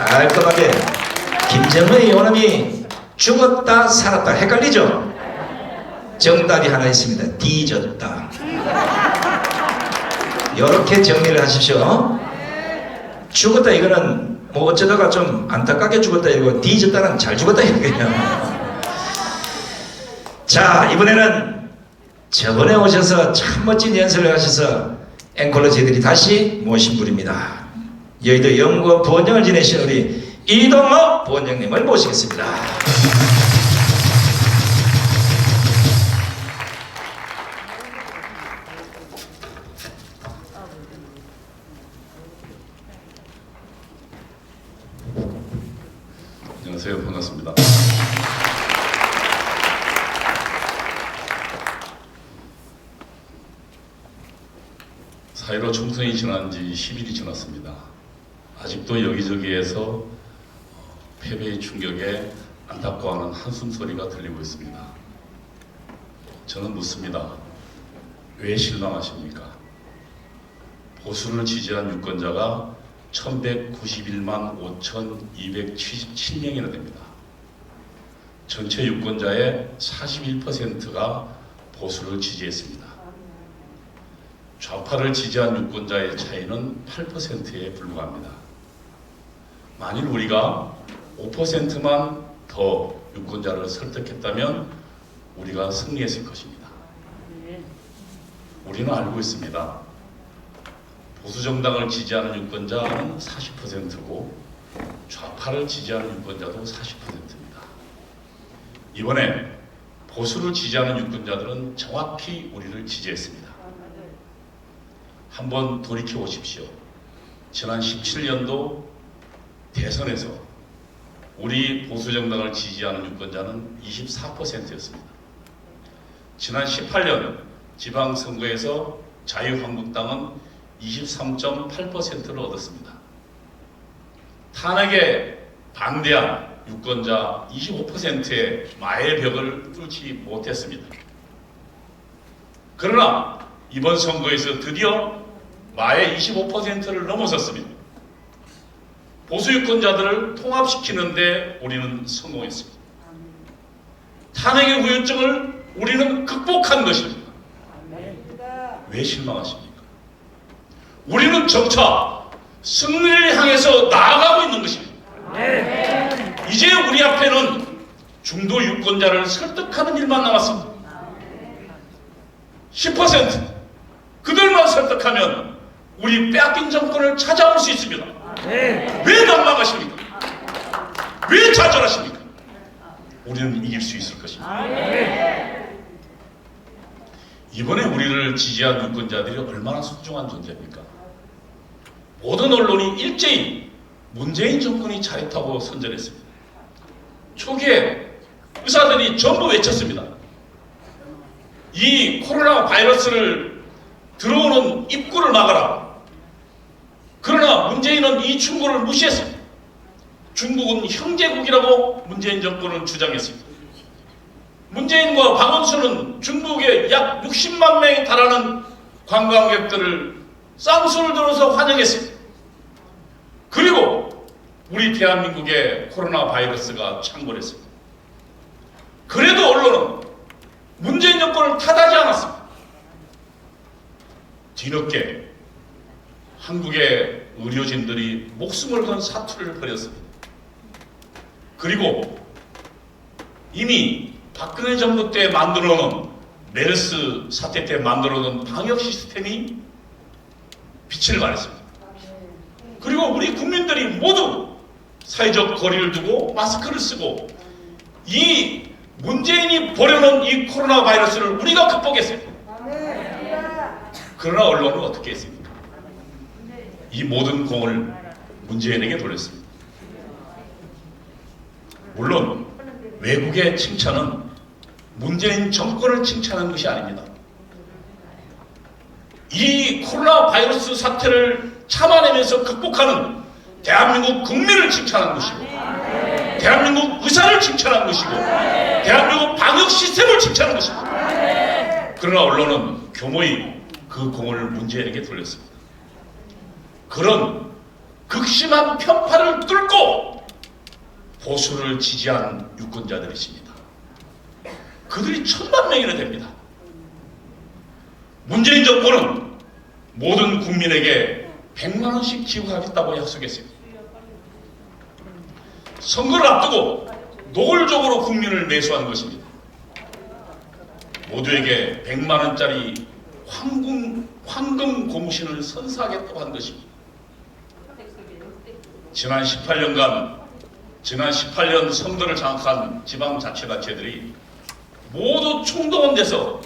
깔끔하게. 김정은의 요놈이 죽었다 살았다 헷갈리죠? 정답이 하나 있습니다. 뒤졌다. 이렇게 정리를 하십시오. 죽었다 이거는 뭐 어쩌다가 좀 안타깝게 죽었다 이러고, 뒤졌다는 잘 죽었다 이거예요. 자, 이번에는 저번에 오셔서 참 멋진 연설을 하셔서 앵콜로 저희들이 다시 모신 분입니다. 여의도 연구원 부원장을 지내신 우리 이동호 부원장님을 모시겠습니다. 안녕하세요. 반갑습니다. 사.15 총선이 지난 지 10일이 지났습니다. 아직도 여기저기에서 패배의 충격에 안타까워하는 한숨 소리가 들리고 있습니다. 저는 묻습니다. 왜 실망하십니까? 보수를 지지한 유권자가 1191만 5,277명이나 됩니다. 전체 유권자의 41%가 보수를 지지했습니다. 좌파를 지지한 유권자의 차이는 8%에 불과합니다. 만일 우리가 5%만 더 유권자를 설득했다면 우리가 승리했을 것입니다. 우리는 알고 있습니다. 보수정당을 지지하는 유권자는 40%고 좌파를 지지하는 유권자도 40%입니다. 이번에 보수를 지지하는 유권자들은 정확히 우리를 지지했습니다. 한번 돌이켜 보십시오. 지난 17년도 대선에서 우리 보수정당을 지지하는 유권자는 24%였습니다. 지난 18년 지방선거에서 자유한국당은 23.8%를 얻었습니다. 탄핵에 반대한 유권자 25%의 마의 벽을 뚫지 못했습니다. 그러나 이번 선거에서 드디어 마의 25%를 넘어섰습니다. 보수 유권자들을 통합시키는데 우리는 성공했습니다. 탄핵의 후유증을 우리는 극복한 것입니다. 왜 실망하십니까? 우리는 점차 승리를 향해서 나아가고 있는 것입니다. 이제 우리 앞에는 중도 유권자를 설득하는 일만 남았습니다. 10% 그들만 설득하면 우리 빼앗긴 정권을 찾아올 수 있습니다. 왜 난망하십니까? 왜 좌절하십니까? 우리는 이길 수 있을 것입니다. 이번에 우리를 지지한 유권자들이 얼마나 소중한 존재입니까? 모든 언론이 일제히 문재인 정권이 잘했다고 선전했습니다. 초기에 의사들이 전부 외쳤습니다. 이 코로나 바이러스를 들어오는 입구를 막아라. 그러나 문재인은 이 충고를 무시했습니다. 중국은 형제국이라고 문재인 정권은 주장했습니다. 문재인과 박원순은 중국에 약 60만 명에 달하는 관광객들을 쌍수를 들어서 환영했습니다. 그리고 우리 대한민국에 코로나 바이러스가 창궐했습니다. 그래도 언론은 문재인 정권을 탓하지 않았습니다. 뒤늦게 한국의 의료진들이 목숨을 건 사투를 벌였습니다. 그리고 이미 박근혜 정부 때 만들어놓은 메르스 사태 때 만들어놓은 방역 시스템이 빛을 발했습니다. 그리고 우리 국민들이 모두 사회적 거리를 두고 마스크를 쓰고 이 문재인이 벌여놓은 이 코로나 바이러스를 우리가 극복했습니다. 그러나 언론은 어떻게 했습니까? 이 모든 공을 문재인에게 돌렸습니다. 물론 외국의 칭찬은 문재인 정권을 칭찬하는 것이 아닙니다. 이 코로나 바이러스 사태를 참아내면서 극복하는 대한민국 국민을 칭찬하는 것이고, 대한민국 의사를 칭찬하는 것이고, 대한민국 방역 시스템을 칭찬하는 것입니다. 그러나 언론은 교모히 그 공을 문재인에게 돌렸습니다. 그런 극심한 편파를 뚫고 보수를 지지한 유권자들이십니다. 그들이 1000만 명이나 됩니다. 문재인 정부는 모든 국민에게 100만 원씩 지급하겠다고 약속했어요. 선거를 앞두고 노골적으로 국민을 매수한 것입니다. 모두에게 100만 원짜리 황금 공신을 선사하겠다고 한 것입니다. 지난 18년 선거를 장악한 지방자치단체들이 모두 총동원돼서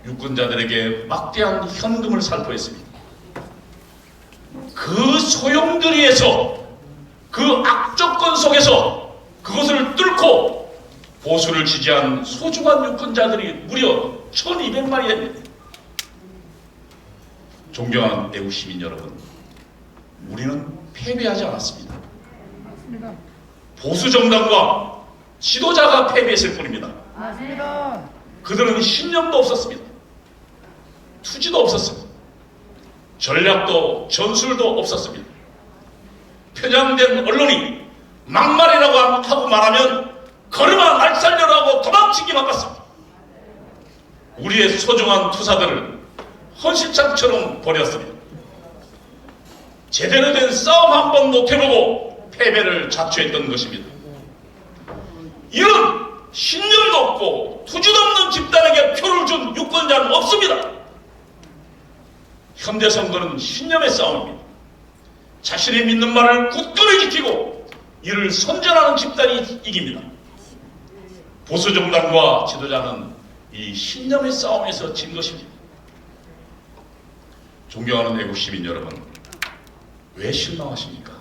유권자들에게 막대한 현금을 살포했습니다. 그 소용돌이에서, 그 악조건 속에서 그것을 뚫고 보수를 지지한 소중한 유권자들이 무려 1200만이 됩니다. 존경하는 애국 시민 여러분, 우리는 패배하지 않았습니다. 보수 정당과 지도자가 패배했을 뿐입니다. 맞습니다. 그들은 신념도 없었습니다. 투지도 없었습니다. 전략도 전술도 없었습니다. 편향된 언론이 막말이라고 하고 말하면 걸음아 날 살려라고 도망치기만 같습니다. 우리의 소중한 투사들을 헌신창처럼 버렸습니다. 제대로 된 싸움 한 번 못해보고 패배를 자초했던 것입니다. 이런 신념도 없고 투지도 없는 집단에게 표를 준 유권자는 없습니다. 현대 선거는 신념의 싸움입니다. 자신이 믿는 말을 굳건히 지키고 이를 선전하는 집단이 이깁니다. 보수 정당과 지도자는 이 신념의 싸움에서 진 것입니다. 존경하는 애국 시민 여러분, 왜 실망하십니까?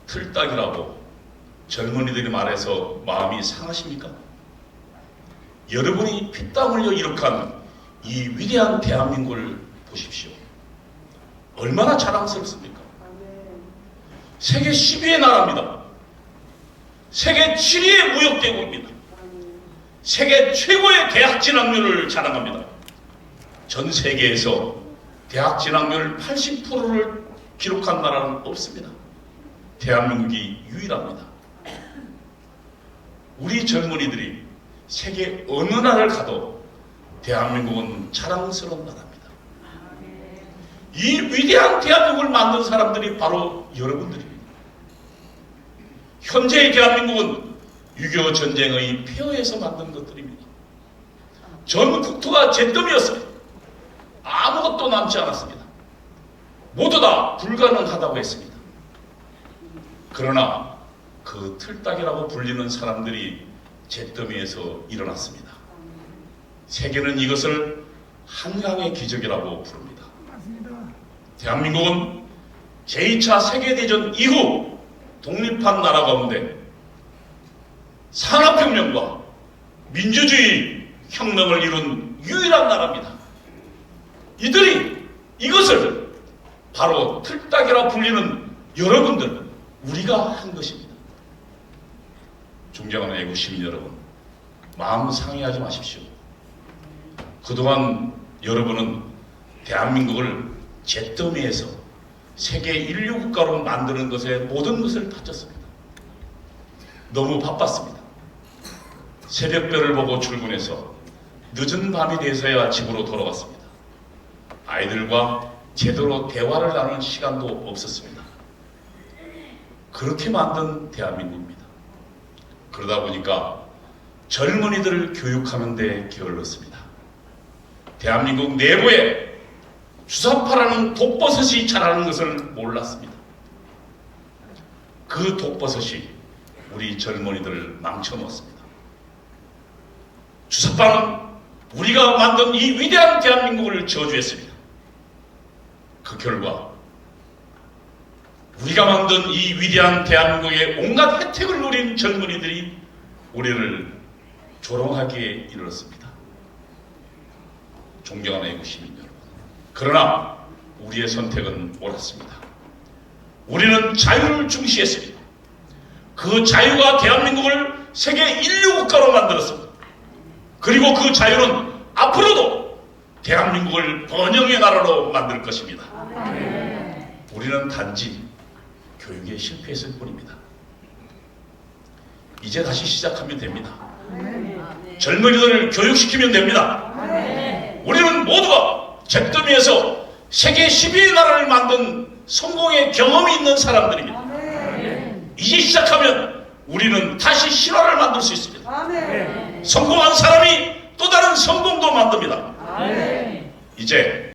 틀딱이라고 젊은이들이 말해서 마음이 상하십니까? 여러분이 피땀 흘려 이룩한 이 위대한 대한민국을 보십시오. 얼마나 자랑스럽습니까? 세계 10위의 나라입니다. 세계 7위의 무역대국입니다. 세계 최고의 대학 진학률을 자랑합니다. 전 세계에서 대학 진학률 80%를 기록한 나라는 없습니다. 대한민국이 유일합니다. 우리 젊은이들이 세계 어느 나라를 가도 대한민국은 자랑스러운 나라입니다. 이 위대한 대한민국을 만든 사람들이 바로 여러분들입니다. 현재의 대한민국은 6.25 전쟁의 폐허에서 만든 것들입니다. 전 국토가 잿더미였습니다. 아무것도 남지 않았습니다. 모두 다 불가능하다고 했습니다. 그러나 그 틀딱이라고 불리는 사람들이 잿더미에서 일어났습니다. 세계는 이것을 한강의 기적이라고 부릅니다. 대한민국은 제2차 세계대전 이후 독립한 나라 가운데 산업혁명과 민주주의 혁명을 이룬 유일한 나라입니다. 이들이 이것을 바로 틀딱이라 불리는 여러분들, 우리가 한 것입니다. 존경하는 애국 시민 여러분, 마음 상해하지 마십시오. 그동안 여러분은 대한민국을 잿더미에서 세계 인류 국가로 만드는 것에 모든 것을 바쳤습니다. 너무 바빴습니다. 새벽별을 보고 출근해서 늦은 밤이 돼서야 집으로 돌아왔습니다. 아이들과 제대로 대화를 나누는 시간도 없었습니다. 그렇게 만든 대한민국입니다. 그러다 보니까 젊은이들을 교육하는 데 게을렀습니다. 대한민국 내부에 주사파라는 독버섯이 자라는 것을 몰랐습니다. 그 독버섯이 우리 젊은이들을 망쳐놓았습니다. 주사파는 우리가 만든 이 위대한 대한민국을 저주했습니다. 그 결과 우리가 만든 이 위대한 대한민국의 온갖 혜택을 누린 젊은이들이 우리를 조롱하기에 이르렀습니다. 존경하는 애국 시민 여러분, 그러나 우리의 선택은 옳았습니다. 우리는 자유를 중시했습니다. 그 자유가 대한민국을 세계 인류 국가로 만들었습니다. 그리고 그 자유는 앞으로도 대한민국을 번영의 나라로 만들 것입니다. 우리는 단지 교육에 실패했을 뿐입니다. 이제 다시 시작하면 됩니다. 젊은이들을 교육시키면 됩니다. 우리는 모두가 잿더미에서 세계 10위의 나라를 만든 성공의 경험이 있는 사람들입니다. 이제 시작하면 우리는 다시 신화를 만들 수 있습니다. 성공한 사람이 또 다른 성공도 만듭니다. 이제